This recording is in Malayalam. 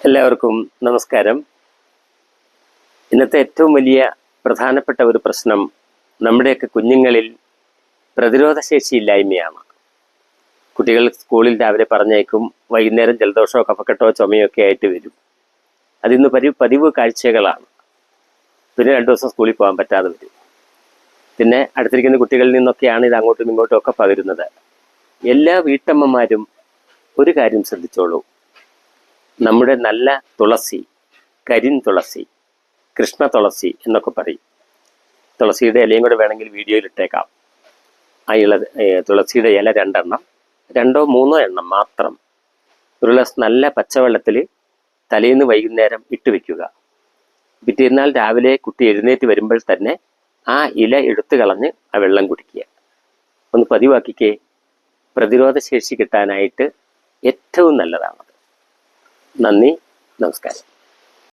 എല്ലാവർക്കും നമസ്കാരം. ഇന്നത്തെ ഏറ്റവും വലിയ പ്രധാനപ്പെട്ട ഒരു പ്രശ്നം നമ്മുടെയൊക്കെ കുഞ്ഞുങ്ങളിൽ പ്രതിരോധശേഷിയില്ലായ്മയാണ്. കുട്ടികൾ സ്കൂളിൽ രാവിലെ പറഞ്ഞേക്കും, വൈകുന്നേരം ജലദോഷമോ കഫക്കെട്ടോ ചുമയോ ഒക്കെ ആയിട്ട് വരും. അതിന്ന് പതിവ് കാഴ്ചകളാണ്. പിന്നെ 2 ദിവസം സ്കൂളിൽ പോകാൻ പറ്റാതെ വരും. പിന്നെ അടുത്തിരിക്കുന്ന കുട്ടികളിൽ നിന്നൊക്കെയാണ് ഇത് അങ്ങോട്ടും ഇങ്ങോട്ടും ഒക്കെ പകരുന്നത്. എല്ലാ വീട്ടമ്മമാരും ഒരു കാര്യം ശ്രദ്ധിച്ചോളൂ. നമ്മുടെ നല്ല തുളസി, കരിൻ തുളസി, കൃഷ്ണ തുളസി എന്നൊക്കെ പറയും. തുളസിയുടെ ഇലയും കൂടെ വേണമെങ്കിൽ വീഡിയോയിൽ ഇട്ടേക്കാം. ആ തുളസിയുടെ ഇല 2 എണ്ണം, 2 or 3 എണ്ണം മാത്രം ഒരു ഗ്ലാസ് നല്ല പച്ചവെള്ളത്തിൽ തലേന്ന് വൈകുന്നേരം ഇട്ട് വെക്കുക. പിറ്റേന്നാൾ രാവിലെ കുട്ടി എഴുന്നേറ്റ് വരുമ്പോൾ തന്നെ ആ ഇല എടുത്തു കളഞ്ഞ് ആ വെള്ളം കുടിക്കുക. ഒന്ന് പതിവാക്കിക്കേ. പ്രതിരോധ ശേഷി കിട്ടാനായിട്ട് ഏറ്റവും നല്ലതാണത്. നന്ദി, നമസ്കാരം.